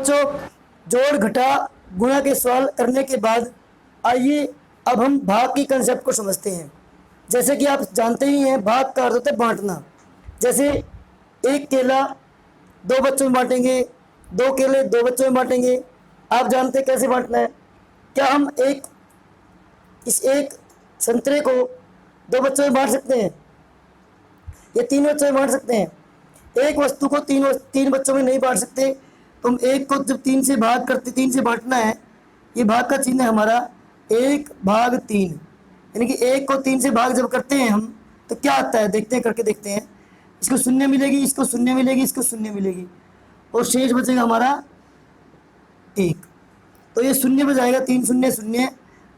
बच्चों, जोड़ घटा गुणा के सवाल करने के बाद आइए अब हम भाग की कंसेप्ट को समझते हैं। जैसे कि आप जानते ही हैं, भाग का अर्थ होता है बांटना। जैसे एक केला दो बच्चों में बांटेंगे, दो केले दो बच्चों में बांटेंगे। आप जानते हैं कैसे बांटना है। क्या हम इस एक संतरे को दो बच्चों में बांट सकते हैं या तीन बच्चों में बांट सकते हैं? एक वस्तु को तीन बच्चों में नहीं बांट सकते। तो हम एक को जब तीन से भाग करते, तीन से बांटना है, ये भाग का चिन्ह है हमारा 1/3। यानी कि एक को तीन से भाग जब करते हैं हम, तो क्या आता है देखते हैं, करके देखते हैं। इसको शून्य मिलेगी, इसको शून्य मिलेगी, इसको शून्य मिलेगी, और शेष बचेगा हमारा 1। तो ये शून्य बच जाएगा, 3 शून्य शून्य,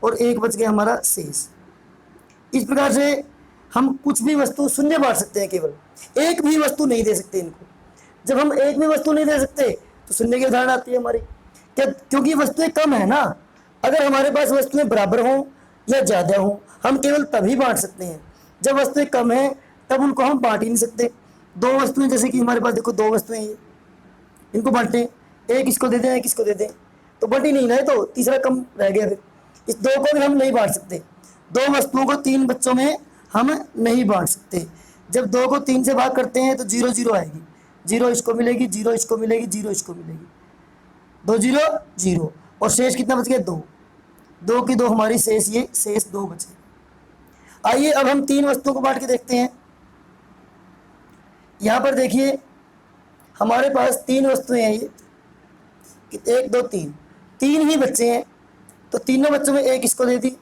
और 1 बच गया हमारा शेष। इस प्रकार से हम कुछ भी वस्तु शून्य बांट सकते हैं, केवल एक भी वस्तु नहीं दे सकते इनको। जब हम एक भी वस्तु नहीं दे सकते तो शून्य की उदाहरण आती है हमारी। क्या? क्योंकि वस्तुएं कम है ना। अगर हमारे पास वस्तुएं बराबर हों या ज़्यादा हों, हम केवल तभी बांट सकते हैं। जब वस्तुएं कम हैं तब उनको हम बांट ही नहीं सकते। दो वस्तुएं, जैसे कि हमारे पास देखो दो वस्तुएं ये, इनको बांटें, एक इसको दे दें, एक इसको दे दें, तो बट ही नहीं ना, तो तीसरा कम रह गया। फिर इस दो को भी हम नहीं बांट सकते। दो वस्तुओं को तीन बच्चों में हम नहीं बांट सकते। जब दो को तीन से भाग करते हैं तो 0 0 आएगी, 0 इसको मिलेगी, 0 इसको मिलेगी, 0 इसको मिलेगी, 2 0 0, और शेष कितना बच गया? 2। 2 की 2 हमारी शेष, ये शेष 2 बचे। आइए अब हम तीन वस्तुओं को बांट के देखते हैं। यहाँ पर देखिए हमारे पास तीन वस्तुएं हैं, ये 1 2 3, तीन ही बच्चे हैं। तो तीनों बच्चों में एक इसको दे दी,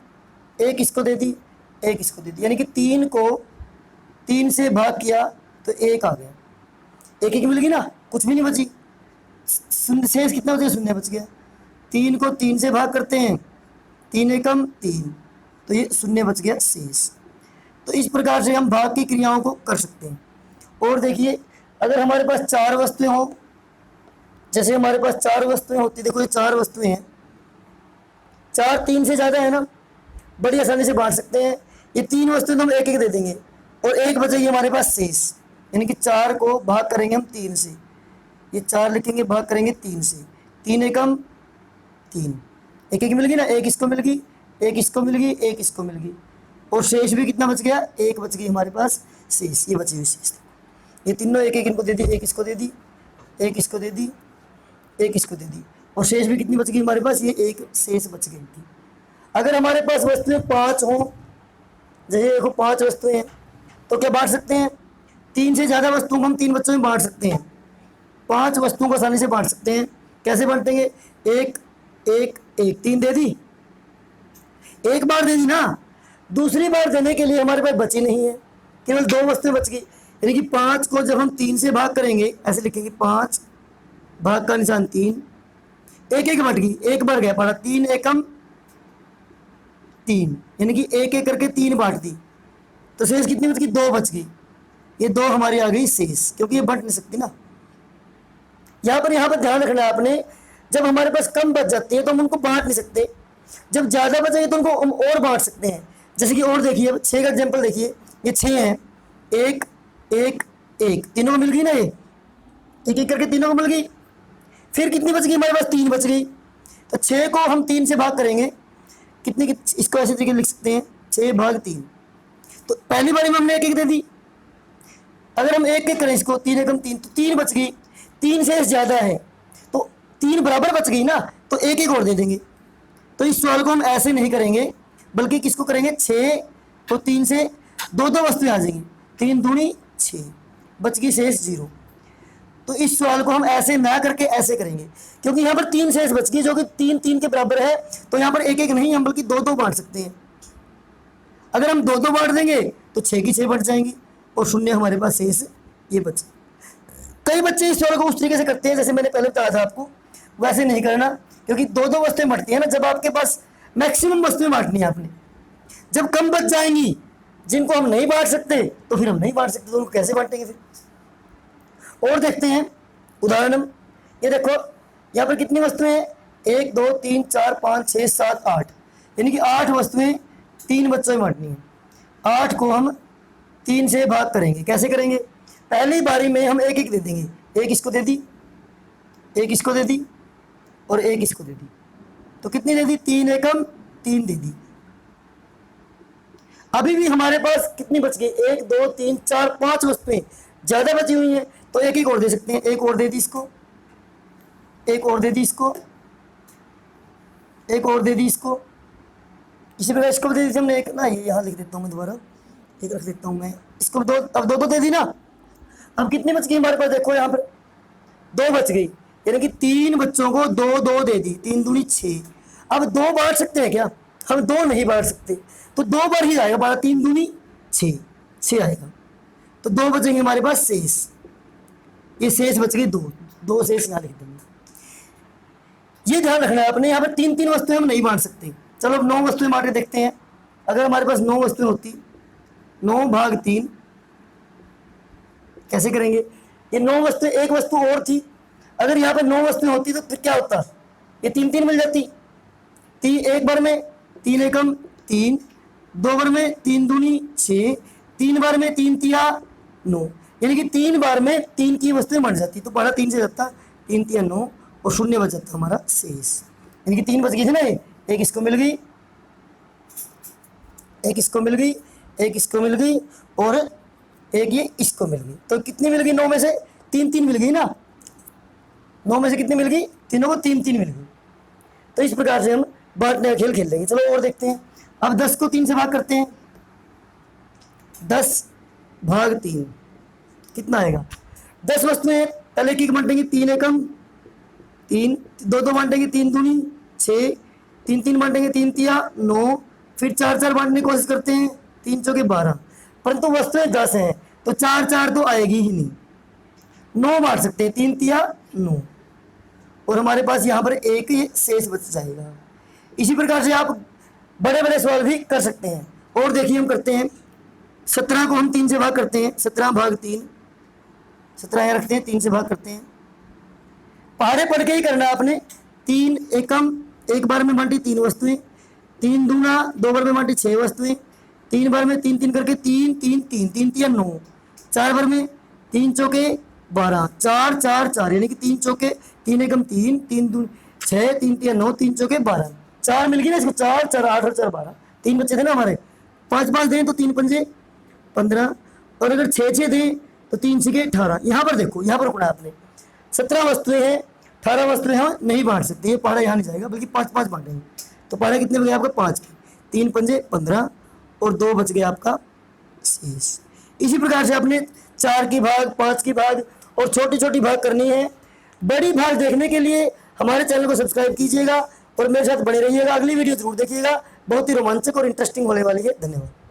एक इसको दे दी, एक इसको दे दी, यानी कि 3 को 3 से भाग किया तो 1 आ गया। एक एक मिल गई ना, कुछ भी नहीं बची। शेष कितना बचा? शून्य बच गया। 3 को 3 से भाग करते हैं, 3 एकम 3, तो ये शून्य बच गया शेष। तो इस प्रकार से हम भाग की क्रियाओं को कर सकते हैं। और देखिए अगर हमारे पास 4 वस्तुएं हों, जैसे हमारे पास 4 वस्तुएं होती, देखो ये 4 वस्तुएं हैं, 4 3 से ज़्यादा है ना, बड़ी आसानी से बांट सकते हैं। ये 3 वस्तुएं तो हम एक एक दे देंगे, और एक बचेगी हमारे पास शेष। यानी कि 4 को भाग करेंगे हम 3 से, ये 4 लिखेंगे, भाग करेंगे 3 से, 3 एकम 3, एक एक मिल गई ना, एक इसको मिल गई, एक इसको मिल गई, एक इसको मिल गई, और शेष भी कितना बच गया? 1 बच गई हमारे पास शेष। ये बची हुई शेष, ये तीनों एक एक इनको दे दी, एक इसको दे दी, एक इसको दे दी, एक इसको दे दी, और शेष भी कितनी बच गई हमारे पास? ये 1 शेष बच गई थी। अगर हमारे पास वस्तुएं 5 हों, जैसे देखो 5 वस्तुएं हैं, तो क्या बांट सकते हैं? 3 से ज़्यादा वस्तुओं को हम 3 बच्चों में बांट सकते हैं। 5 वस्तुओं को आसानी से बांट सकते हैं। कैसे बांटेंगे? 1 1 1, 3 दे दी, एक बार दे दी ना, दूसरी बार देने के लिए हमारे पास बची नहीं है, केवल 2 वस्तुएं बच गई। यानी कि 5 को जब हम 3 से भाग करेंगे, ऐसे लिखेंगे 5 भाग का निशान 3, एक एक बट गई, एक बार गया पड़ा, 3 एकम 3, यानी कि एक एक करके 3 बांट दी, तो शेष कितनी बच गई? 2 बच गई। ये 2 हमारी आ गई शेष, क्योंकि ये बट नहीं सकती ना। यहाँ पर ध्यान रखना है आपने, जब हमारे पास कम बच जाती है तो हम उनको बांट नहीं सकते। जब ज़्यादा बचेगी तो उनको हम और बांट सकते हैं। जैसे कि और देखिए 6 का एग्जाम्पल देखिए, ये 6 हैं, 1 1 1, तीनों को मिल गई ना, ये एक एक करके तीनों को मिल गई। फिर कितनी बच गई हमारे पास? 3 बच गई। तो 6 को हम 3 से भाग करेंगे, कितने इसको ऐसे तरीके लिख सकते हैं, 6 भाग 3। तो पहली बारी में हमने एक एक दे दी। अगर हम एक एक करें इसको, 3 एकम 3, तो 3 बच गई। 3 से ज़्यादा है तो 3 बराबर बच गई ना, तो एक एक और दे देंगे। तो इस सवाल को हम ऐसे नहीं करेंगे, बल्कि किसको करेंगे? 6 तो 3 से 2 वस्तुएं आ जाएंगी, 3 दूनी 6, बच गई शेष 0। तो इस सवाल को हम ऐसे ना करके ऐसे करेंगे, क्योंकि यहाँ पर 3 शेष बच गई जो कि 3 3 के बराबर है। तो यहाँ पर एक एक नहीं, हम बल्कि 2 बांट सकते हैं। अगर हम 2 बांट देंगे तो 6 की 6 बच जाएंगी, और शून्य हमारे पास शेष ये बचे। कई बच्चे इस सवाल को उस तरीके से करते हैं जैसे मैंने पहले बताया था आपको, वैसे नहीं करना, क्योंकि 2 वस्तुएं बढ़ती हैं ना। जब आपके पास मैक्सिमम वस्तुएं बांटनी है आपने, जब कम बच जाएंगी जिनको हम नहीं बांट सकते, तो फिर हम नहीं बांट सकते, तो उनको कैसे बांटेंगे फिर? और देखते हैं उदाहरण। ये देखो यहाँ पर कितनी वस्तुएं हैं? 1 2 3 4 5 6 7 8, यानी कि 8 वस्तुएं 3 बच्चों में बांटनी है। 8 को हम 3 से भाग करेंगे। कैसे करेंगे? पहली बारी में हम एक एक दे देंगे, एक इसको दे दी, एक इसको दे दी, और 1 इसको दे दी, तो कितनी दे दी? 3 एकम 3 दे दी। अभी भी हमारे पास कितनी बच गई? 1 2 3 4 5 वस्तुएं ज़्यादा बची हुई हैं, तो एक और दे सकते हैं। एक और दे दी इसको, एक और दे दी इसको, एक और दे दी इसको, इसी प्रकार इसको भी दे दी हमने एक ना। ये यहाँ लिख देता हूँ मैं, दोबारा एक रख देता हूँ मैं, इसको दो, अब दो दे दी ना। अब कितनी बच गई हमारे पास? देखो यहाँ पर 2 बच गई, यानी कि 3 बच्चों को 2 2 दे दी, 3 दूनी 6। अब 2 बांट सकते हैं क्या? हम 2 नहीं बांट सकते, तो 2 बार ही आएगा, 12 3 दूनी 6, 6 आएगा, तो 2 बचेंगे हमारे पास शेष। ये शेष बच गई 2 शेष यहाँ लिख देंगे। ये ध्यान रखना है आपने, यहाँ पर 3 3 वस्तुएं हम नहीं बांट सकते। चलो अब 9 वस्तुएं बांट के देखते हैं। अगर हमारे पास 9 वस्तुएं होती, 9 भाग 3 कैसे करेंगे? ये 9 वस्तुएं, एक वस्तु और थी, अगर यहाँ पर 9 वस्तुएं होती तो फिर क्या होता? ये 3 3 मिल जाती। एक बार में 3 एकम 3, 2 बार में 3 दूनी 6, 3 बार में 3 तिया 9, यानी कि 3 बार में 3 की वस्तुएं बन जाती। तो पहला 3 से जाता, 3 तिया 9 और 0 बच जाता हमारा शेष, यानी कि 3 बच गई थी ना। एक इसको मिल गई, एक इसको मिल गई, एक इसको मिल गई और एक ये इसको मिल गई। तो कितनी मिल गई? 9 में से 3 3 मिल गई ना। 9 में से कितनी मिल गई? तीनों को 3 3 मिल गई। तो इस प्रकार से हम बांटने का खेल खेल लेंगे। चलो और देखते हैं। अब 10 को 3 से भाग करते हैं। 10 भाग 3 कितना आएगा? 10 वस्तुएं, पहले एक बांटेंगे, 3 एकम 3, 2 2 बांटेंगे, 3 दूनी 6, 3 3 बांटेंगे, 3 तिया 9, फिर 4 4 बांटने की कोशिश करते हैं, 3 चौके 12, परंतु वस्तुएं 10 हैं तो 4 4 तो आएगी ही नहीं। 9 बांट सकते हैं, 3 तिया 9, और हमारे पास यहाँ पर एक ही शेष बच जाएगा। इसी प्रकार से आप बड़े बड़े सवाल भी कर सकते हैं। और देखिए हम करते हैं, 17 को हम 3 से भाग करते हैं। 17 भाग 3, 17 यहाँ रखते हैं, 3 से भाग करते हैं। पहाड़े पढ़ के ही करना आपने। 3 एकम, एक बार में बांटी 3 वस्तुएं, 3 दूना 2 बार में बांटी 6 वस्तुएं, 3 बार में 3 3 करके 3 3 3, 3 तिया 9, 4 बार में 3 चौके 12, 4 4 4, यानी कि 3 चौके 3 एकम 3, 3 दून 6, 3 तिया 9, 3 चौके 12, 4 मिल गई ना इसको। 4 4 8 और 4 12, 3 बच्चे थे ना हमारे। 5 5 दें तो 3 पंजे 15, और अगर 6 6 दें तो 3 छके 18। यहाँ पर देखो, यहाँ पर रुकना आपने। 17 वस्तुएं हैं, 18 वस्तुएं हम नहीं बांट सकते। ये पहाड़ा यहाँ नहीं जाएगा, बल्कि 5 5 बांटेंगे। तो पहाड़ा कितने बन गए आपका? 5 के 3 पंजे 15 और 2 बच गए आपका शेष। इसी प्रकार से आपने 4 की भाग, 5 की भाग और छोटी छोटी भाग करनी है। बड़ी भाग देखने के लिए हमारे चैनल को सब्सक्राइब कीजिएगा और मेरे साथ बने रहिएगा। अगली वीडियो जरूर देखिएगा, बहुत ही रोमांचक और इंटरेस्टिंग होने वाली है। धन्यवाद।